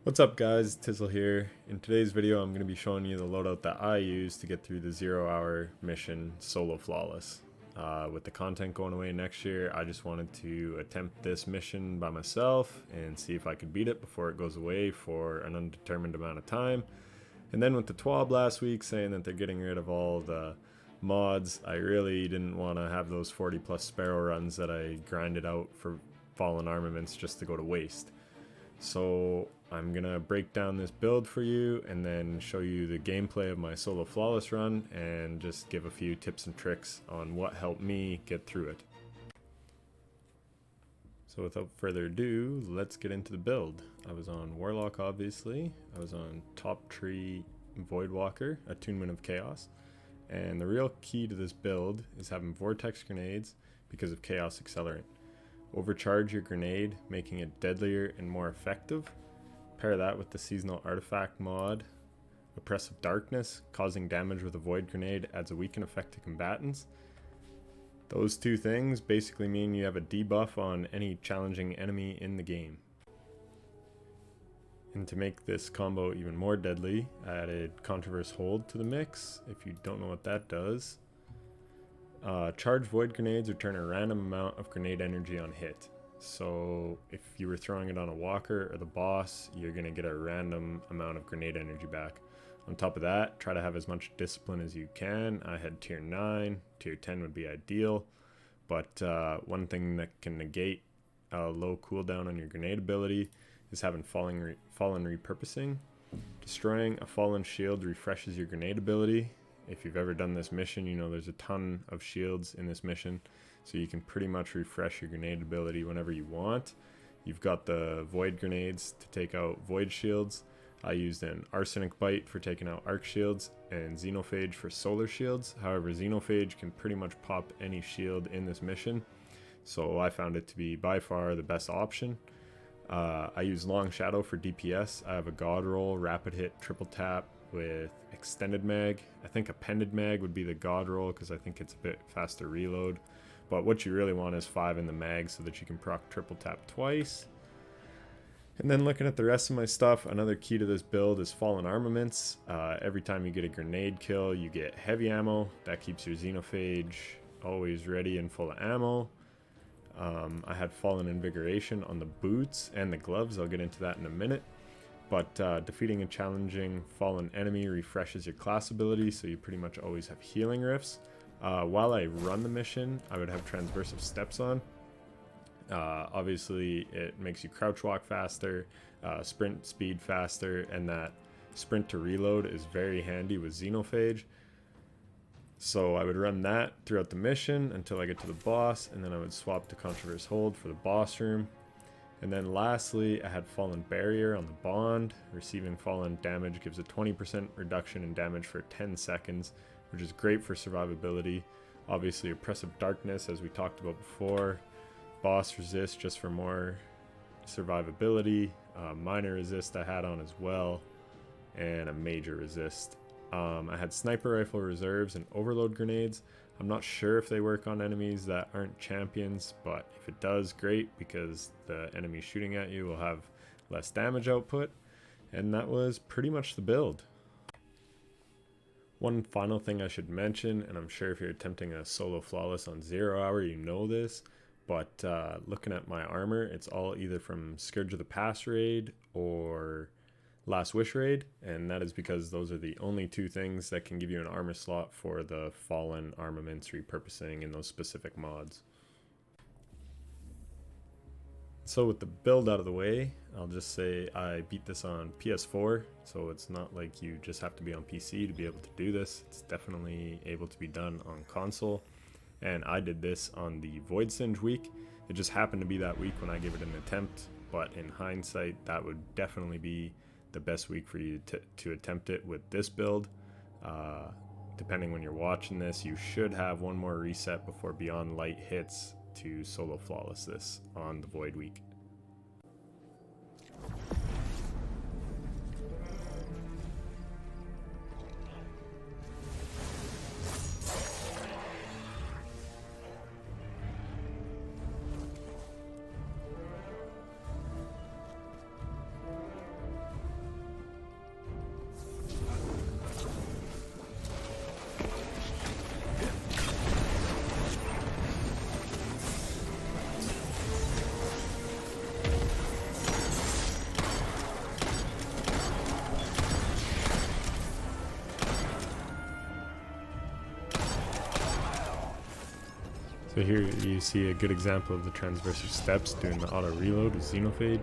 What's up guys, Tizzle here. In today's video I'm going to be showing you the loadout that I use to get through the 0-hour mission solo flawless. With the content going away next year, I just wanted to attempt this mission by myself and see if I could beat it before it goes away for an undetermined amount of time. And then with the TWAB last week saying that they're getting rid of all the mods, I really didn't want to have those 40 plus Sparrow runs that I grinded out for Fallen Armaments just to go to waste. So I'm gonna break down this build for you and then show you the gameplay of my solo flawless run and just give a few tips and tricks on what helped me get through it. So without further ado, let's get into the build. I was on Warlock obviously, I was on Top Tree Voidwalker, Attunement of Chaos, and the real key to this build is having Vortex Grenades because of Chaos Accelerant. Overcharge your grenade, making it deadlier and more effective. Pair that with the Seasonal Artifact mod. Oppressive Darkness, causing damage with a Void Grenade, adds a weaken effect to combatants. Those two things basically mean you have a debuff on any challenging enemy in the game. And to make this combo even more deadly, I added Controverse Hold to the mix. If you don't know what that does, charge Void Grenades return a random amount of grenade energy on hit. So if you were throwing it on a walker or the boss, you're going to get a random amount of grenade energy back. On top of that, try to have as much discipline as you can. I had tier 9, tier 10 would be ideal. But one thing that can negate a low cooldown on your grenade ability is having Fallen Repurposing. Destroying a fallen shield refreshes your grenade ability. If you've ever done this mission, you know there's a ton of shields in this mission, so you can pretty much refresh your grenade ability whenever you want. You've got the Void Grenades to take out Void Shields. I used an Arsenic Bite for taking out Arc Shields and Xenophage for Solar Shields. However, Xenophage can pretty much pop any shield in this mission, so I found it to be by far the best option. I use Long Shadow for DPS. I have a God Roll, Rapid Hit, Triple Tap with Extended Mag. I think Appended Mag would be the God Roll because I think it's a bit faster reload. But what you really want is 5 in the mag so that you can proc Triple Tap twice. And then looking at the rest of my stuff, another key to this build is Fallen Armaments. Every time you get a grenade kill, you get heavy ammo. That keeps your Xenophage always ready and full of ammo. I had Fallen Invigoration on the boots and the gloves. I'll get into that in a minute. But defeating a challenging fallen enemy refreshes your class ability, so you pretty much always have healing rifts. While I run the mission, I would have Transversive Steps on. Obviously, it makes you crouch walk faster, sprint speed faster, and that sprint to reload is very handy with Xenophage. So I would run that throughout the mission until I get to the boss, and then I would swap to Controverse Hold for the boss room. And then lastly, I had Fallen Barrier on the Bond. Receiving fallen damage gives a 20% reduction in damage for 10 seconds, which is great for survivability. Obviously, Oppressive Darkness, as we talked about before. Boss Resist, just for more survivability. Minor Resist I had on as well, and a Major Resist. I had Sniper Rifle Reserves and Overload Grenades. I'm not sure if they work on enemies that aren't champions, but if it does, great, because the enemy shooting at you will have less damage output. And that was pretty much the build. One final thing I should mention, and I'm sure if you're attempting a solo flawless on 0 hour, you know this, but looking at my armor, it's all either from Scourge of the Past raid or Last Wish raid, and that is because those are the only two things that can give you an armor slot for the Fallen Armaments repurposing in those specific mods. So with the build out of the way, I'll just say I beat this on PS4, so it's not like you just have to be on PC to be able to do this. It's definitely able to be done on console, and I did this on the Void Singe week. It just happened to be that week when I gave it an attempt, but in hindsight, that would definitely be the best week for you to attempt it with this build. Depending when you're watching this, you should have one more reset before Beyond Light hits to solo flawless this on the Void week. So here you see a good example of the transversive steps doing the auto reload with Xenophage.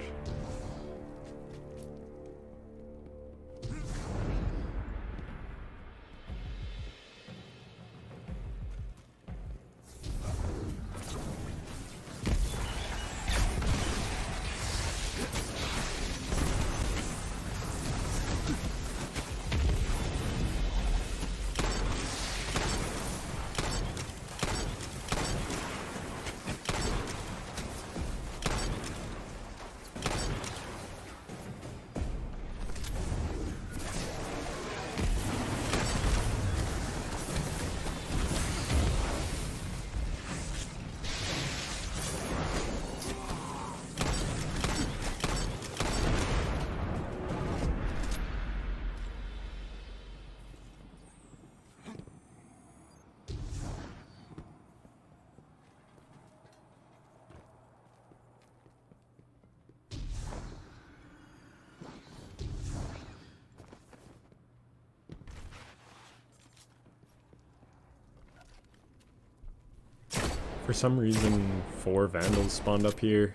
For some reason, 4 Vandals spawned up here.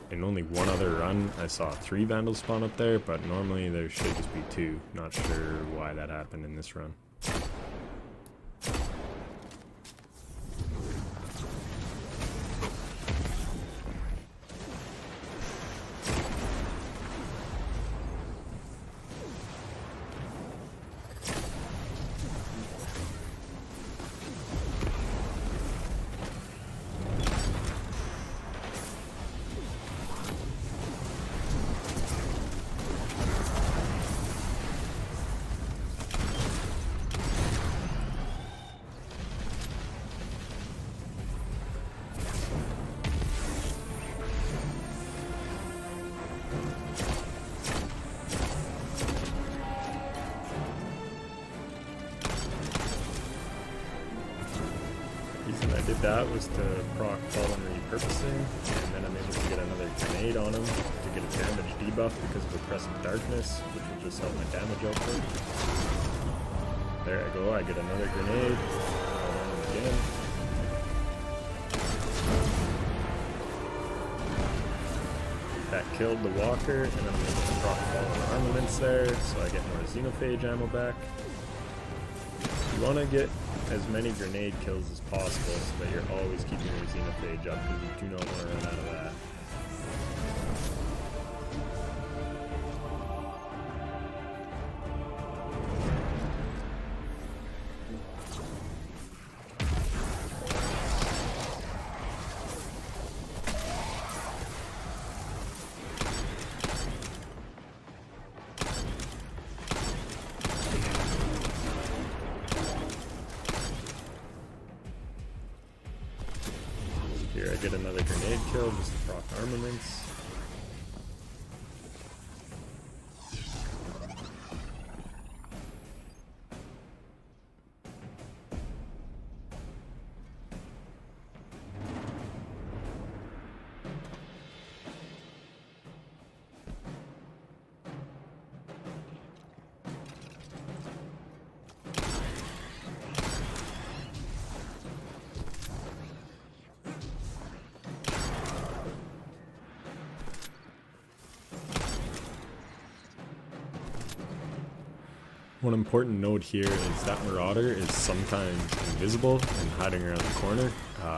In only one other run, I saw 3 Vandals spawn up there, but normally there should just be 2. Not sure why that happened in this run. I did that was to proc Fallen Repurposing, and then I'm able to get another grenade on him to get a damage debuff because of Oppressive Darkness, which will just help my damage output. There I go, I get another grenade, I'll run him again. That killed the walker, and then I'm able to proc Fallen Armaments there, so I get more Xenophage ammo back. You want to get as many grenade kills as possible so that you're always keeping your Xenophage up, because you do not want to run out of that. Here I get another grenade kill just to proc armaments. One important note here is that Marauder is sometimes invisible and hiding around the corner.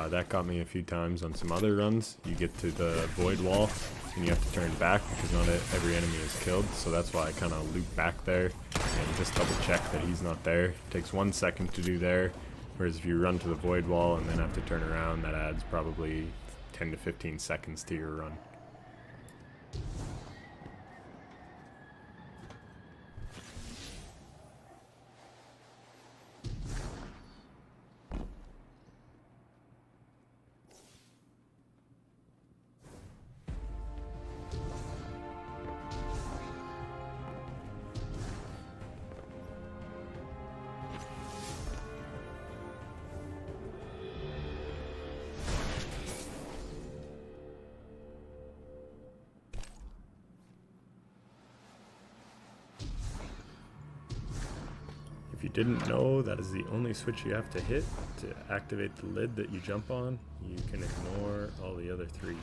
That got me a few times on some other runs. You get to the void wall and you have to turn back because not every enemy is killed, so that's why I kind of loop back there and just double check that he's not there. It takes 1 second to do there, whereas if you run to the void wall and then have to turn around, that adds probably 10 to 15 seconds to your run. If you didn't know, that is the only switch you have to hit to activate the lid that you jump on. You can ignore all the other three.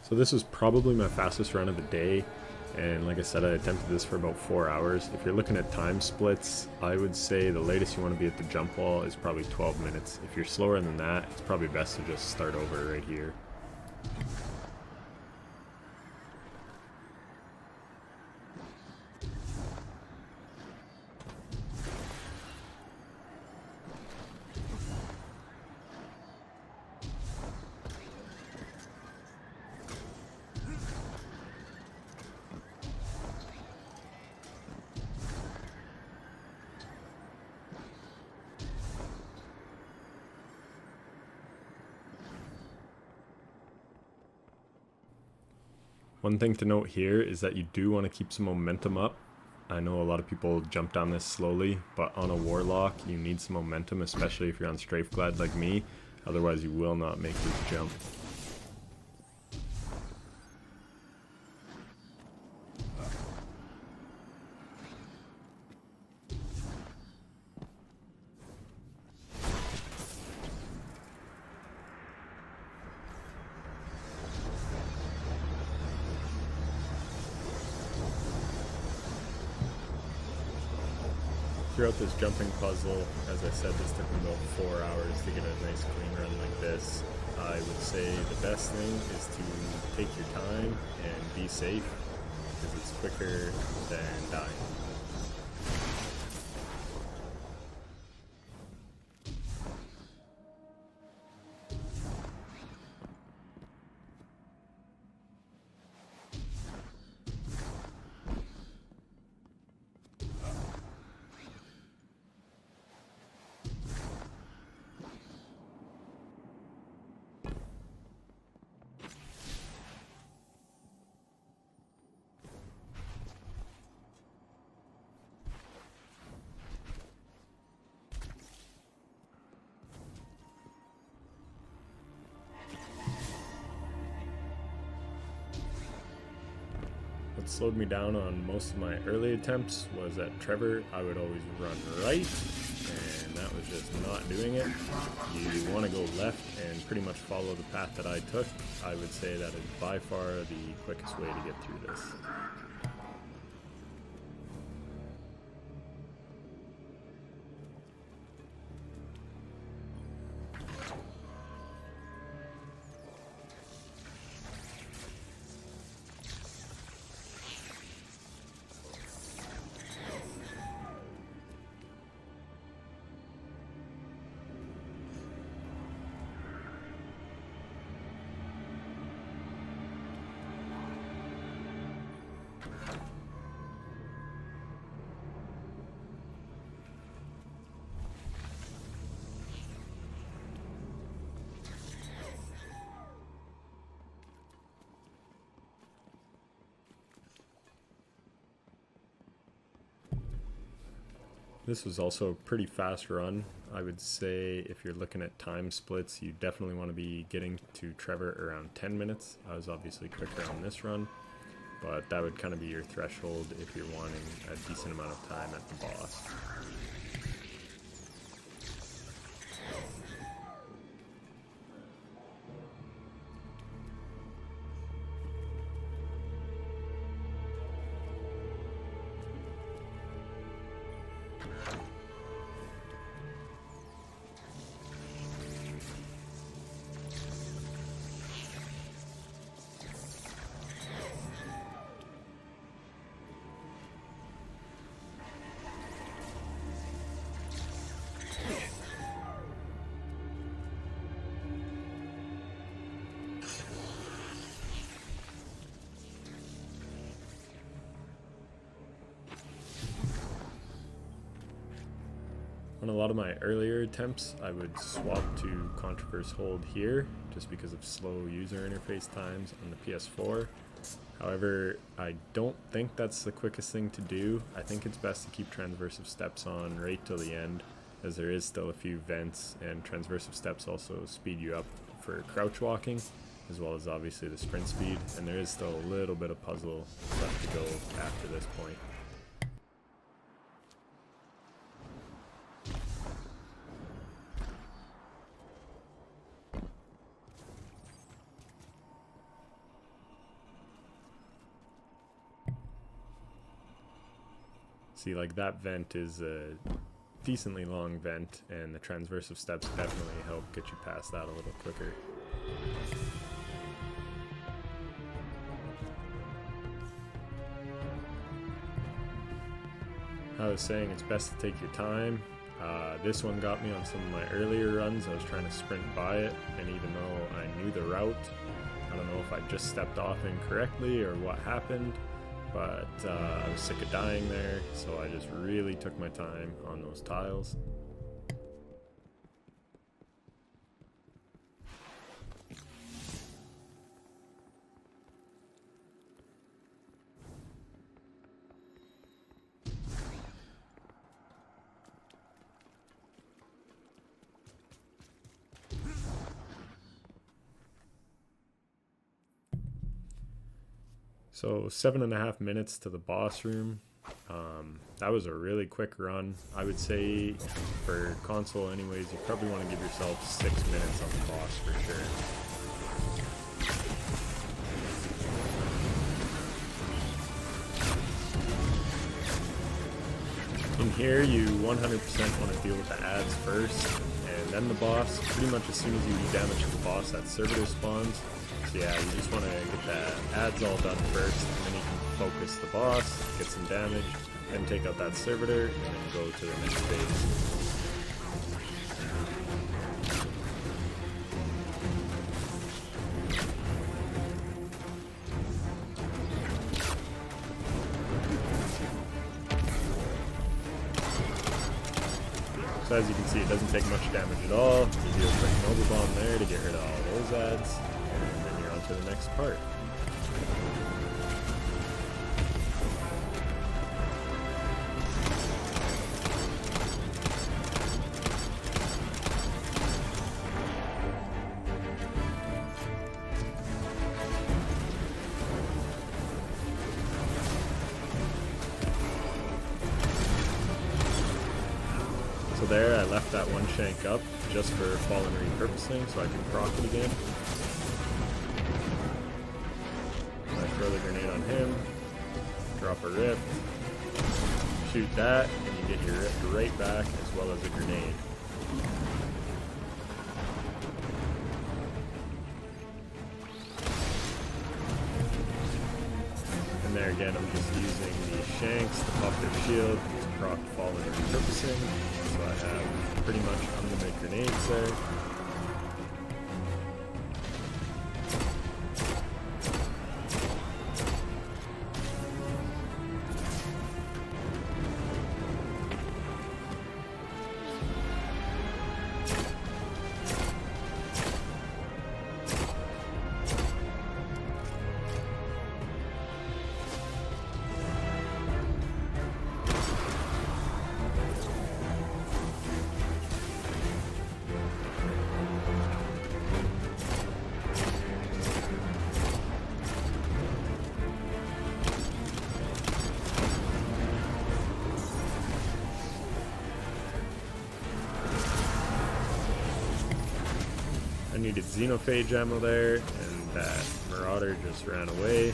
So this was probably my fastest run of the day, and like I said, I attempted this for about 4 hours. If you're looking at time splits, I would say the latest you want to be at the jump wall is probably 12 minutes. If you're slower than that, it's probably best to just start over right here. One thing to note here is that you do want to keep some momentum up. I know a lot of people jump down this slowly, but on a Warlock you need some momentum, especially if you're on Strafe Glide like me. Otherwise you will not make this jump. Throughout this jumping puzzle, as I said, this took me about 4 hours to get a nice clean run like this. I would say the best thing is to take your time and be safe, because it's quicker than dying. What slowed me down on most of my early attempts was at Trevor. I would always run right, and that was just not doing it. You want to go left and pretty much follow the path that I took. I would say that is by far the quickest way to get through this. This was also a pretty fast run. I would say if you're looking at time splits, you definitely want to be getting to Trevor around 10 minutes. I was obviously quicker on this run, but that would kind of be your threshold if you're wanting a decent amount of time at the boss. a lot of my earlier attempts, I would swap to Controverse Hold here, just because of slow user interface times on the PS4. However, I don't think that's the quickest thing to do. I think it's best to keep Transversive Steps on right till the end, as there is still a few vents, and Transversive Steps also speed you up for crouch walking, as well as obviously the sprint speed, and there is still a little bit of puzzle left to go after this point. See, like, that vent is a decently long vent, and the Transversive Steps definitely help get you past that a little quicker. I was saying it's best to take your time. This one got me on some of my earlier runs. I was trying to sprint by it, and even though I knew the route, I don't know if I just stepped off incorrectly or what happened, but I was sick of dying there, so I just really took my time on those tiles. So 7.5 minutes to the boss room. That was a really quick run. I would say for console anyways, you probably want to give yourself 6 minutes on the boss for sure. In here you 100% want to deal with the ads first, and then the boss. Pretty much as soon as you do damage to the boss, that servitor spawns. So yeah, you just want to get the ads all done first, and then you can focus the boss, get some damage, then take out that servitor, and then go to the next phase. So as you can see, it doesn't take much damage at all. You do a quick Nova Bomb there to get rid of all those ads, and then you're on to the next part. So there, I left that one shank up just for Fallen repurposing so I can proc it again. I throw the grenade on him, drop a rift, shoot that, and you get your rift right back as well as a grenade. And there again, I'm just using the shanks to pop their shield to proc Fallen repurposing. So I have pretty much unlimited grenades there. I needed Xenophage ammo there, and that Marauder just ran away.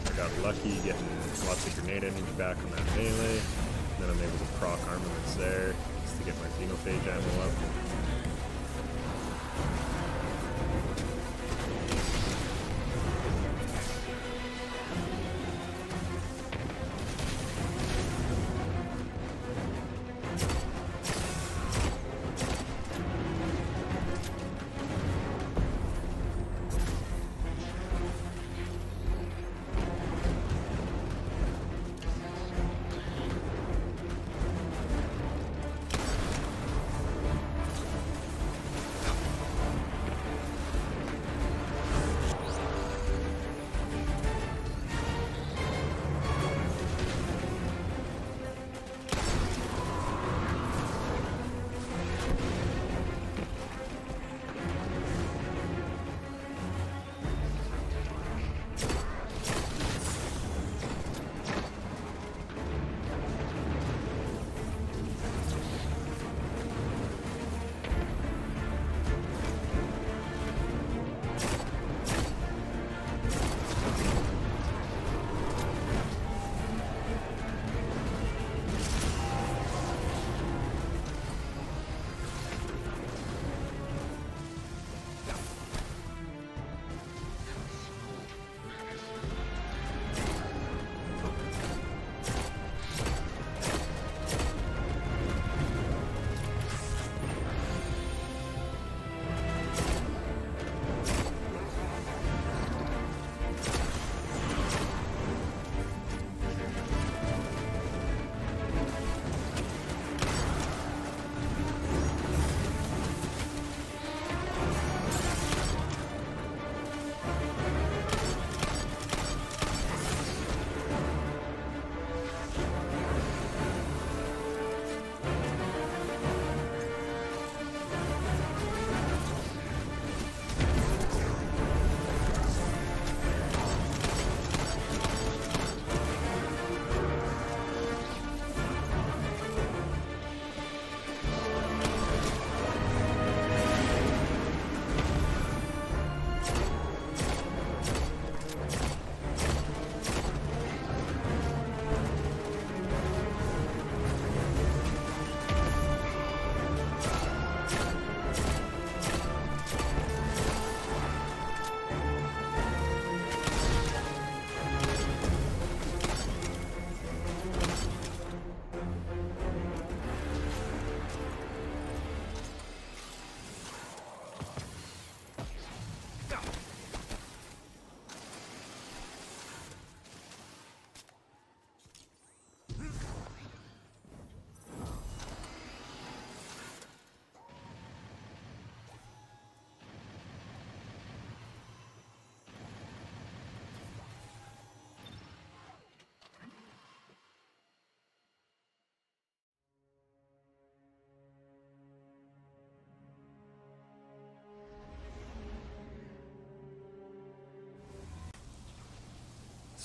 I got lucky getting lots of grenade energy back on that melee. And then I'm able to proc armaments there just to get my Xenophage ammo up.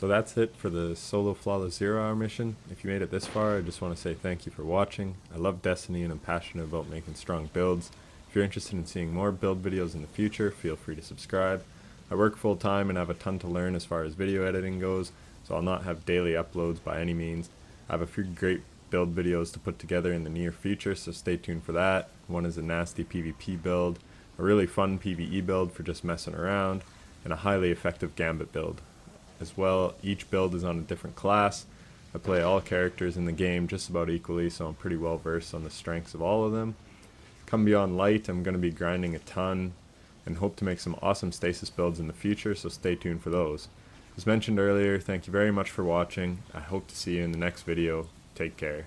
So that's it for the solo flawless 0 hour mission. If you made it this far, I just want to say thank you for watching. I love Destiny and I'm passionate about making strong builds. If you're interested in seeing more build videos in the future, feel free to subscribe. I work full time and have a ton to learn as far as video editing goes, so I'll not have daily uploads by any means. I have a few great build videos to put together in the near future, so stay tuned for that. One is a nasty PvP build, a really fun PvE build for just messing around, and a highly effective Gambit build. As well, each build is on a different class. I play all characters in the game just about equally, so I'm pretty well versed on the strengths of all of them. Come Beyond Light, I'm going to be grinding a ton and hope to make some awesome stasis builds in the future, so stay tuned for those. As mentioned earlier, thank you very much for watching. I hope to see you in the next video. Take care.